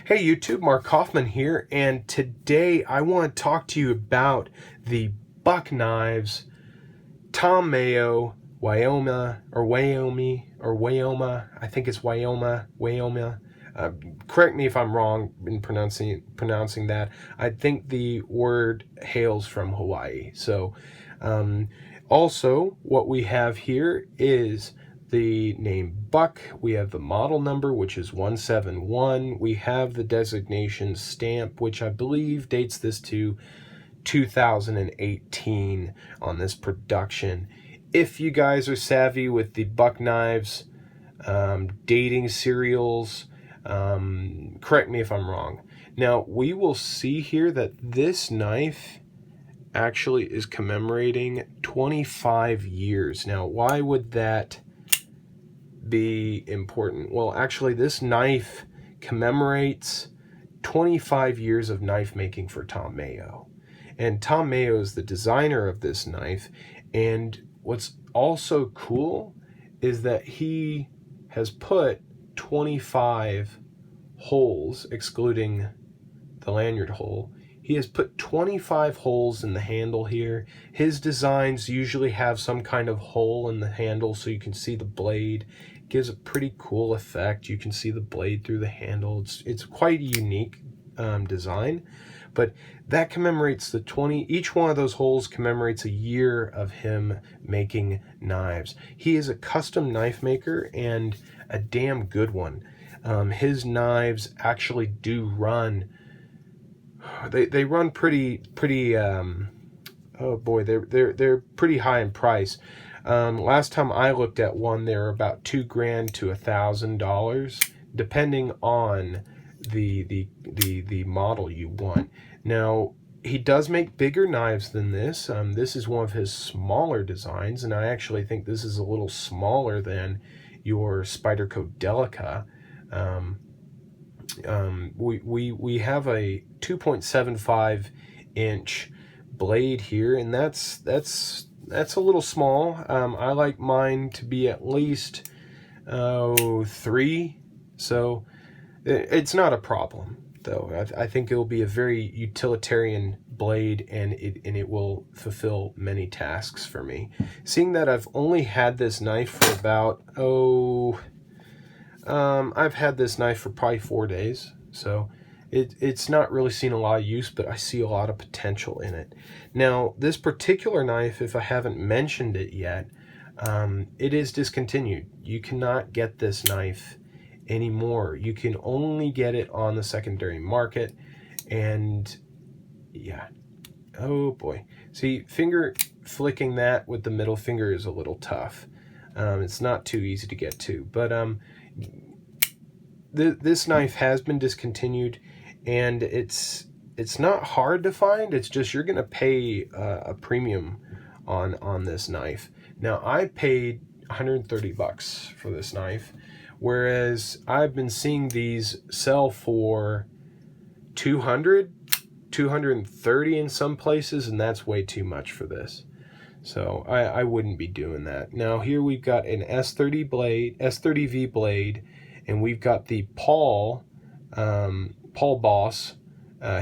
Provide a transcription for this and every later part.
Hey YouTube, Mark Kaufman here, and today I want to talk to you about the buck knives, Tom Mayo, Waimea, I think it's Waimea. Correct me if I'm wrong in pronouncing that. I think the word hails from Hawaii. So, also what we have here is the name Buck. We have the model number, which is 171. We have the designation stamp, which I believe dates this to 2018 on this production. If you guys are savvy with the Buck knives, dating serials, correct me if I'm wrong. Now, we will see here that this knife actually is commemorating 25 years. Now, why would that be important? Well, actually, this knife commemorates 25 years of knife making for Tom Mayo. And Tom Mayo is the designer of this knife. And what's also cool is that he has put 25 holes, excluding the lanyard hole. He has put 25 holes in the handle here. His designs usually have some kind of hole in the handle so you can see the blade. It gives a pretty cool effect. You can see the blade through the handle. It's quite a unique design, but that commemorates the 20. Each one of those holes commemorates a year of him making knives. He is a custom knife maker and a damn good one. His knives actually do run. They run pretty. Oh boy, they're pretty high in price. Last time I looked at one, they were about $2,000 to $1,000, depending on the model you want. Now, he does make bigger knives than this. This is one of his smaller designs, and I actually think this is a little smaller than your Spyderco Delica. We have a 2.75 inch blade here, and that's a little small. I like mine to be at least 3, so it's not a problem though. I think it'll be a very utilitarian blade, and it will fulfill many tasks for me. Seeing that I've only had this knife for about I've had this knife for probably 4 days, so it's not really seen a lot of use, but I see a lot of potential in it. Now, this particular knife, if I haven't mentioned it yet, it is discontinued. You cannot get this knife anymore. You can only get it on the secondary market, and yeah. Oh boy. See, finger flicking that with the middle finger is a little tough. It's not too easy to get to, but this knife has been discontinued, and it's not hard to find. It's just you're gonna pay a premium on this knife. Now, I paid $130 for this knife, whereas I've been seeing these sell for $200, $230 in some places, and that's way too much for this. So I wouldn't be doing that. Now, here we've got an S30V blade, and we've got the Paul Boss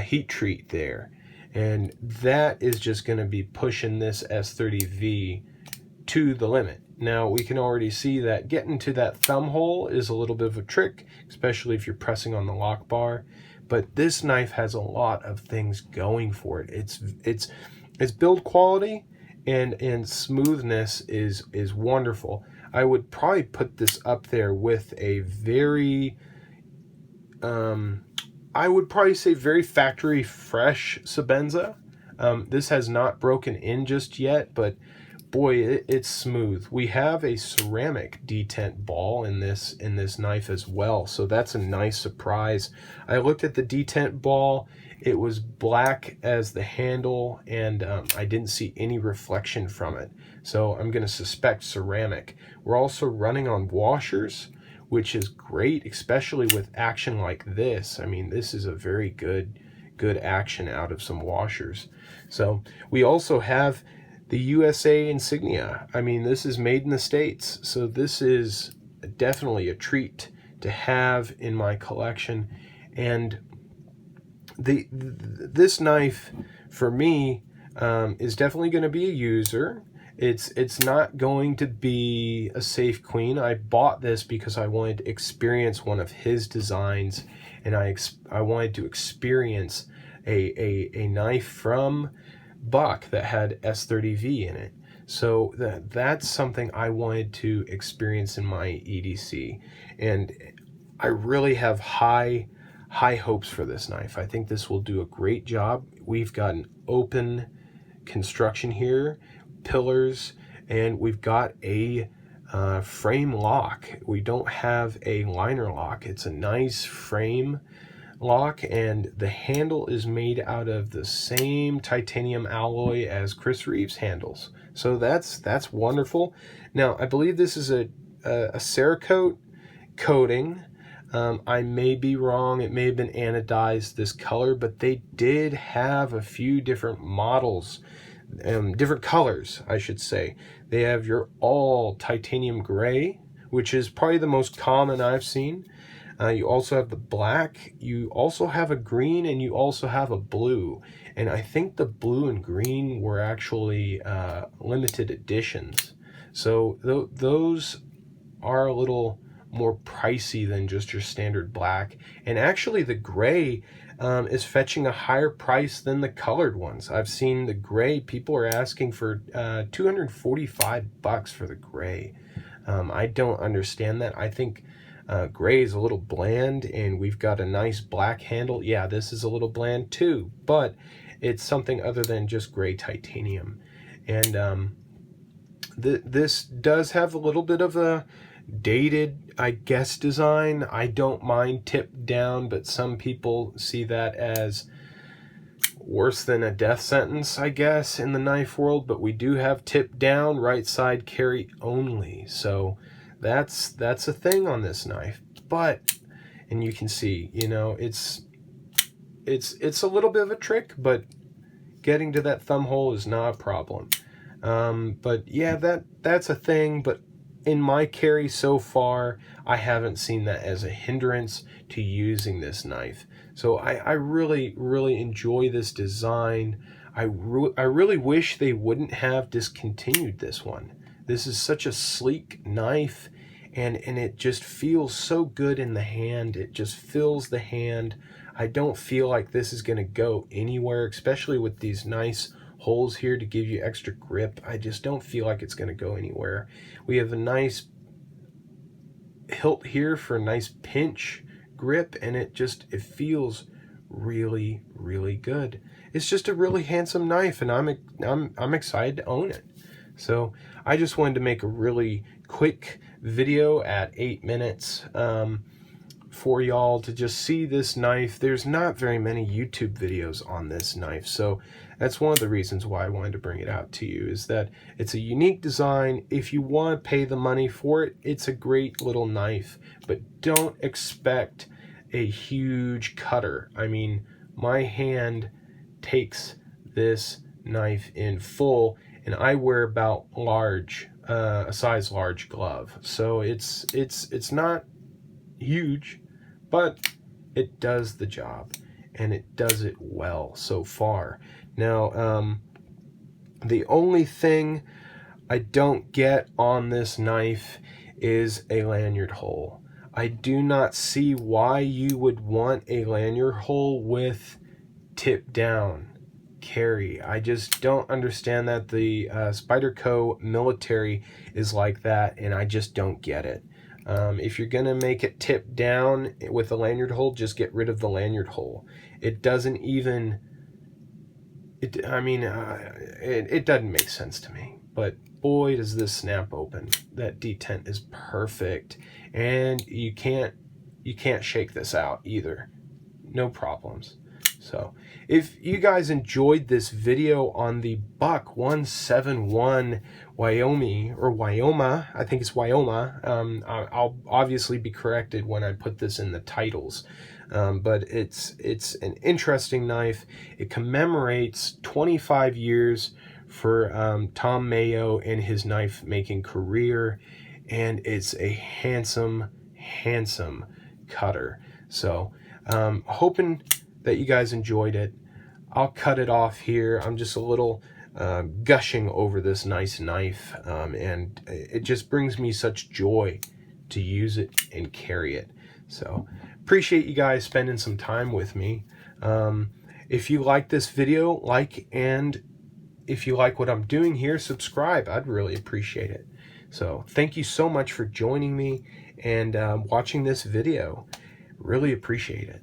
heat treat there, and that is just going to be pushing this S30V to the limit. Now, we can already see that getting to that thumb hole is a little bit of a trick, especially if you're pressing on the lock bar. But this knife has a lot of things going for it. Its build quality and smoothness is wonderful. I would probably put this up there with a very I would probably say very factory fresh Sebenza. This has not broken in just yet, but boy, it's smooth. We have a ceramic detent ball in this knife as well, so that's a nice surprise. I looked at the detent ball. It was black as the handle, and I didn't see any reflection from it, so I'm going to suspect ceramic. We're also running on washers, which is great, especially with action like this. I mean, this is a very good action out of some washers. So we also have the USA insignia. I mean, this is made in the States, so this is definitely a treat to have in my collection. And this knife for me is definitely going to be a user. It's not going to be a safe queen. I bought this because I wanted to experience one of his designs, and I wanted to experience a knife from Buck that had S30V in it. So that's something I wanted to experience in my EDC, and I really have high hopes for this knife. I think this will do a great job. We've got an open construction here, pillars, and we've got a frame lock. We don't have a liner lock. It's a nice frame lock, and the handle is made out of the same titanium alloy as Chris Reeves handles. So that's wonderful. Now, I believe this is a Cerakote coating. I may be wrong. It may have been anodized this color, but they did have a few different models, different colors, I should say. They have your all titanium gray, which is probably the most common I've seen. You also have the black, you also have a green, and you also have a blue. And I think the blue and green were actually limited editions. So those are a little more pricey than just your standard black. And actually the gray is fetching a higher price than the colored ones. I've seen the gray, people are asking for $245 for the gray. I don't understand that. I think gray is a little bland, and we've got a nice black handle. Yeah, this is a little bland too, but it's something other than just gray titanium. And this does have a little bit of a dated, I guess, design. I don't mind tipped down, but some people see that as worse than a death sentence, I guess, in the knife world. But we do have tipped down, right side carry only, so that's a thing on this knife. But, and you can see, you know, it's a little bit of a trick, but getting to that thumb hole is not a problem. But yeah, that's a thing. But in my carry so far, I haven't seen that as a hindrance to using this knife. So I really enjoy this design. I really wish they wouldn't have discontinued this one. This is such a sleek knife, and it just feels so good in the hand. It just fills the hand. I don't feel like this is going to go anywhere, especially with these nice holes here to give you extra grip. I just don't feel like it's going to go anywhere. We have a nice hilt here for a nice pinch grip, and it feels really good. It's just a really handsome knife, and I'm excited to own it. So I just wanted to make a really quick video at 8 minutes for y'all to just see this knife. There's not very many YouTube videos on this knife, so that's one of the reasons why I wanted to bring it out to you, is that it's a unique design. If you want to pay the money for it, it's a great little knife, but don't expect a huge cutter. I mean, my hand takes this knife in full, and I wear about a size large glove, so it's not huge, but it does the job, and it does it well so far. Now, the only thing I don't get on this knife is a lanyard hole. I do not see why you would want a lanyard hole with tip down carry. I just don't understand that. The Spyderco military is like that, and I just don't get it. If you're gonna make it tip down with a lanyard hole, just get rid of the lanyard hole. It doesn't even, it doesn't make sense to me. But boy, does this snap open. That detent is perfect, and you can't shake this out either. No problems. So if you guys enjoyed this video on the Buck 171 Waimea, I think it's Waimea. I'll obviously be corrected when I put this in the titles. But it's an interesting knife. It commemorates 25 years for Tom Mayo and his knife making career, and it's a handsome cutter. So Hoping that you guys enjoyed it. I'll cut it off here. I'm just a little gushing over this nice knife, and it just brings me such joy to use it and carry it. So appreciate you guys spending some time with me. If you like this video, like, and if you like what I'm doing here, subscribe. I'd really appreciate it. So thank you so much for joining me and watching this video. Really appreciate it.